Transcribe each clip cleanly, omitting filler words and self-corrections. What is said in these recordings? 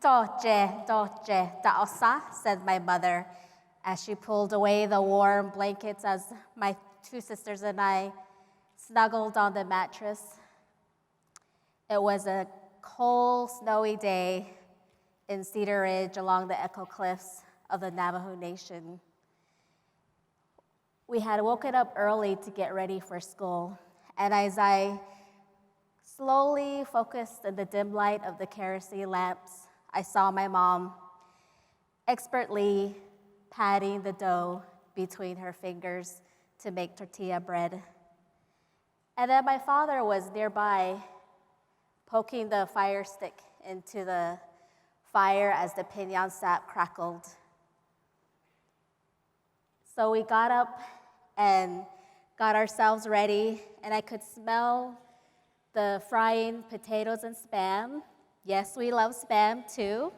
Da'osa, said my mother as she pulled away the warm blankets as my two sisters and I snuggled on the mattress. It was a cold, snowy day in Cedar Ridge along the Echo Cliffs of the Navajo Nation. We had woken up early to get ready for school, and as I slowly focused in the dim light of the kerosene lamps, I saw my mom expertly patting the dough between her fingers to make tortilla bread. And then my father was nearby, poking the fire stick into the fire as the piñon sap crackled. So we got up and got ourselves ready, and I could smell the frying potatoes and Spam. Yes, we love Spam too.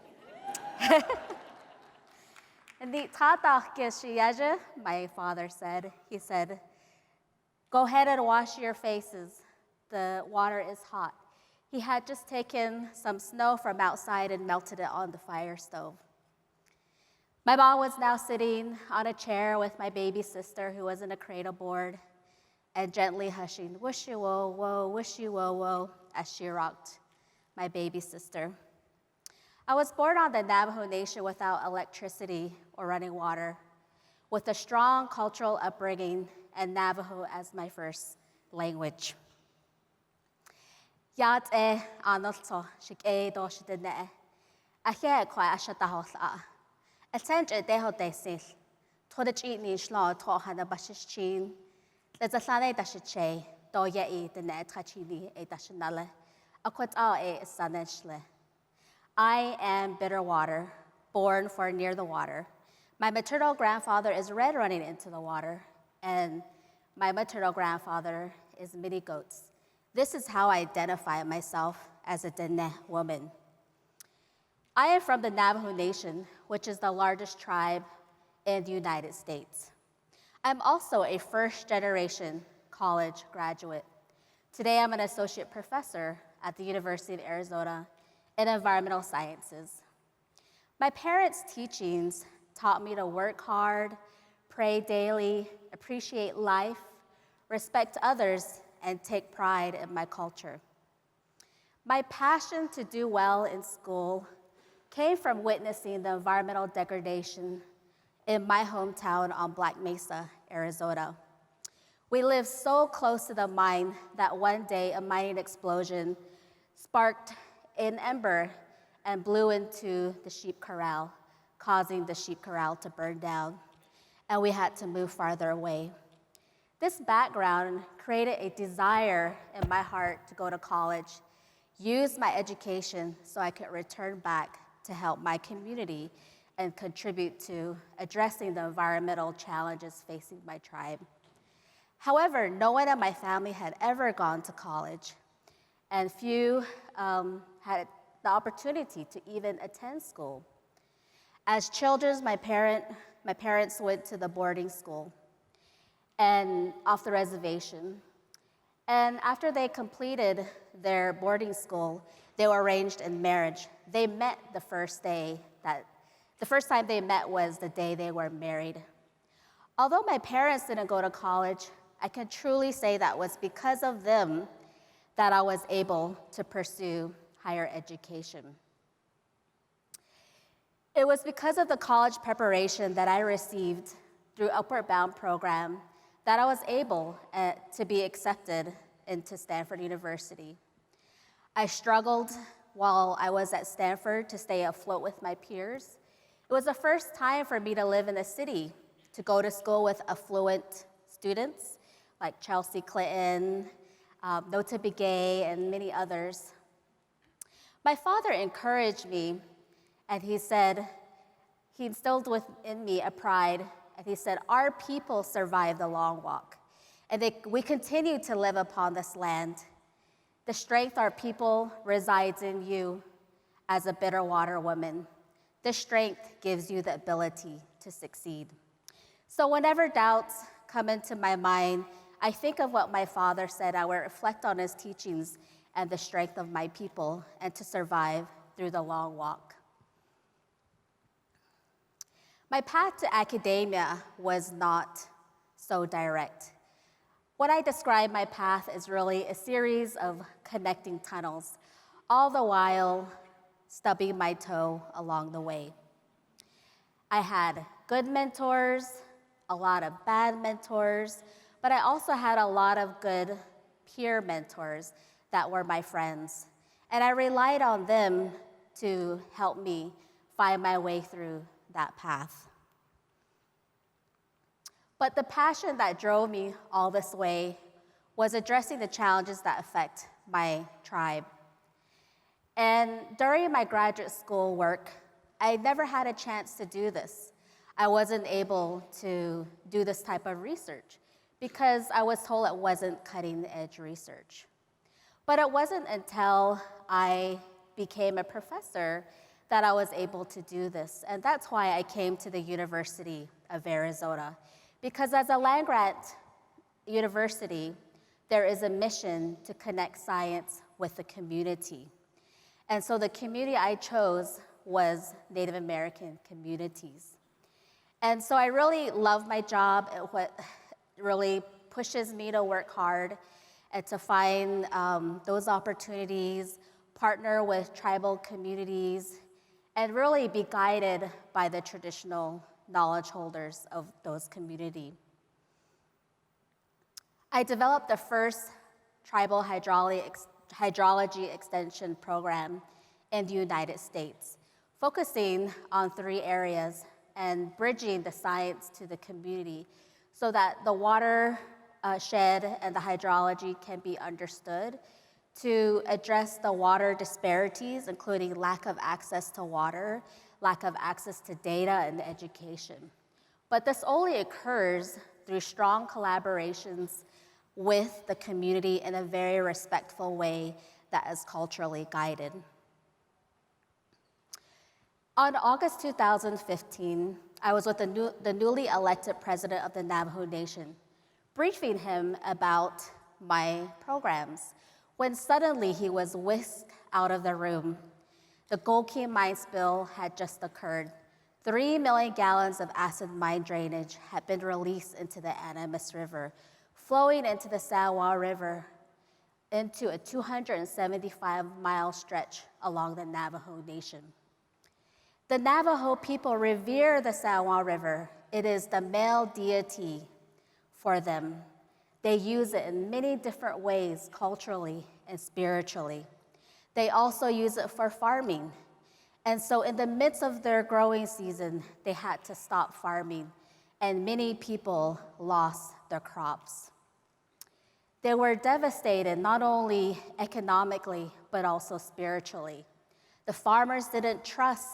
My father said, he said, go ahead and wash your faces. The water is hot. He had just taken some snow from outside and melted it on the fire stove. My mom was now sitting on a chair with my baby sister who was in a cradle board and gently hushing, wishy wo wo, wishy wo wo, as she rocked my baby sister. I was born on the Navajo Nation without electricity or running water, with a strong cultural upbringing and Navajo as my first language. Yat e anolto shik e do shidene. Ahe kwa ashatahosla. Attention deho desil. Todich eat ni shla to hana bashish chin. There's a sane dashiche, do ye the net tachini e dashinale. Akwat a saneshle. I am bitter water, born for near the water. My maternal grandfather is red running into the water, and my maternal grandfather is many goats. This is how I identify myself as a Diné woman. I am from the Navajo Nation, which is the largest tribe in the United States. I'm also a first-generation college graduate. Today, I'm an associate professor at the University of Arizona in environmental sciences. My parents' teachings taught me to work hard, pray daily, appreciate life, respect others, and take pride in my culture. My passion to do well in school came from witnessing the environmental degradation in my hometown on Black Mesa, Arizona. We lived so close to the mine that one day a mining explosion sparked an ember and blew into the sheep corral, causing the sheep corral to burn down, and we had to move farther away. This background created a desire in my heart to go to college, use my education so I could return back to help my community and contribute to addressing the environmental challenges facing my tribe. However, no one in my family had ever gone to college, and few had the opportunity to even attend school. As children, my parents went to the boarding school and off the reservation. And after they completed their boarding school, they were arranged in marriage. They met the first time they met was the day they were married. Although my parents didn't go to college, I can truly say that was because of them that I was able to pursue higher education. It was because of the college preparation that I received through Upward Bound program that I was able to be accepted into Stanford University. I struggled while I was at Stanford to stay afloat with my peers. It was the first time for me to live in the city, to go to school with affluent students like Chelsea Clinton, Nota Begay, and many others. My father encouraged me, and he said, he instilled within me a pride, and he said, our people survived the long walk, and we continue to live upon this land. The strength our people resides in you as a bitter water woman. This strength gives you the ability to succeed. So whenever doubts come into my mind, I think of what my father said. I will reflect on his teachings and the strength of my people and to survive through the long walk. My path to academia was not so direct. What I describe my path is really a series of connecting tunnels, all the while stubbing my toe along the way. I had good mentors, a lot of bad mentors, but I also had a lot of good peer mentors that were my friends. And I relied on them to help me find my way through that path. But the passion that drove me all this way was addressing the challenges that affect my tribe. And during my graduate school work, I never had a chance to do this. I wasn't able to do this type of research because I was told it wasn't cutting-edge research. But it wasn't until I became a professor that I was able to do this. And that's why I came to the University of Arizona. Because as a land-grant university, there is a mission to connect science with the community. And so the community I chose was Native American communities. And so I really love my job. What really pushes me to work hard and to find those opportunities, partner with tribal communities, and really be guided by the traditional knowledge holders of those communities. I developed the first tribal hydrology extension program in the United States, focusing on 3 areas and bridging the science to the community so that the water shed and the hydrology can be understood to address the water disparities, including lack of access to water, lack of access to data and education. But this only occurs through strong collaborations with the community in a very respectful way that is culturally guided. On August 2015, I was with the newly elected president of the Navajo Nation, briefing him about my programs, when suddenly he was whisked out of the room. The Gold Key mine spill had just occurred. 3 million gallons of acid mine drainage had been released into the Animas River, flowing into the San Juan River into a 275-mile stretch along the Navajo Nation. The Navajo people revere the San Juan River. It is the male deity for them. They use it in many different ways, culturally and spiritually. They also use it for farming. And so in the midst of their growing season, they had to stop farming, and many people lost their crops. They were devastated, not only economically, but also spiritually. The farmers didn't trust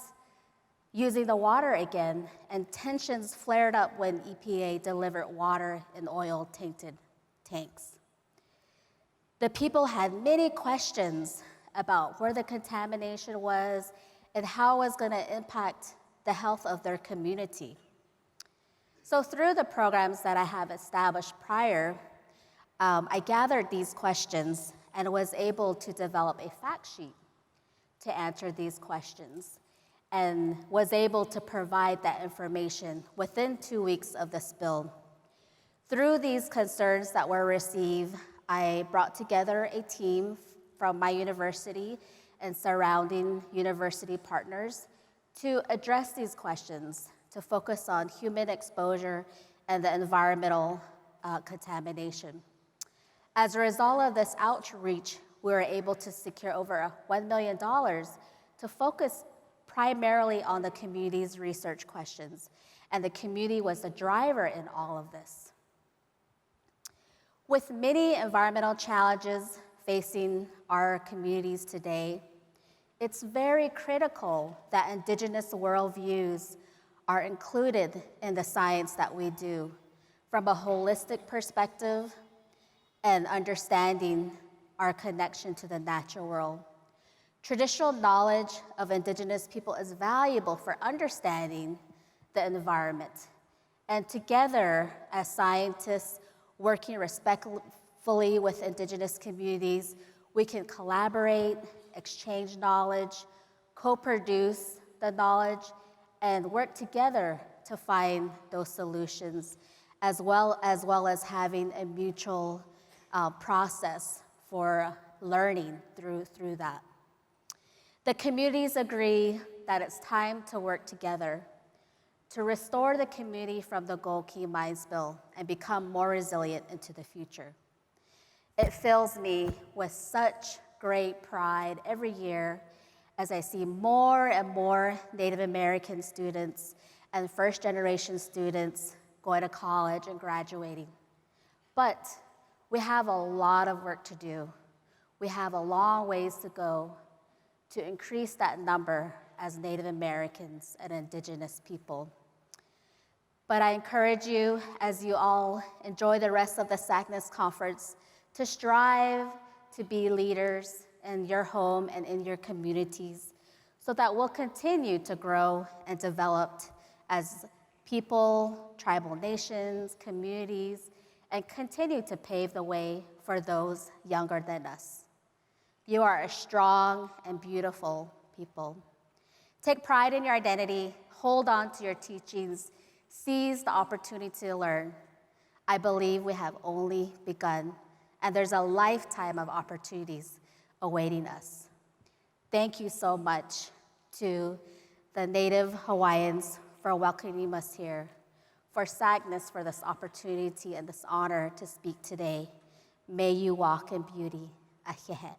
using the water again, and tensions flared up when EPA delivered water in oil-tainted tanks. The people had many questions about where the contamination was and how it was going to impact the health of their community. So through the programs that I have established prior, I gathered these questions and was able to develop a fact sheet to answer these questions, and was able to provide that information within 2 weeks of the spill. Through these concerns that were received, I brought together a team from my university and surrounding university partners to address these questions, to focus on human exposure and the environmental contamination. As a result of this outreach, we were able to secure over $1 million to focus primarily on the community's research questions, and the community was the driver in all of this. With many environmental challenges facing our communities today, it's very critical that Indigenous worldviews are included in the science that we do from a holistic perspective and understanding our connection to the natural world. Traditional knowledge of Indigenous people is valuable for understanding the environment. And together, as scientists working respectfully with Indigenous communities, we can collaborate, exchange knowledge, co-produce the knowledge, and work together to find those solutions, as well as having a mutual process for learning through that. The communities agree that it's time to work together to restore the community from the Gold Key mine spill and become more resilient into the future. It fills me with such great pride every year as I see more and more Native American students and first-generation students going to college and graduating. But we have a lot of work to do. We have a long ways to go to increase that number as Native Americans and Indigenous people. But I encourage you, as you all enjoy the rest of the SACNAS conference, to strive to be leaders in your home and in your communities so that we'll continue to grow and develop as people, tribal nations, communities, and continue to pave the way for those younger than us. You are a strong and beautiful people. Take pride in your identity, hold on to your teachings, seize the opportunity to learn. I believe we have only begun, and there's a lifetime of opportunities awaiting us. Thank you so much to the Native Hawaiians for welcoming us here, for SACNAS for this opportunity and this honor to speak today. May you walk in beauty. Ahehe.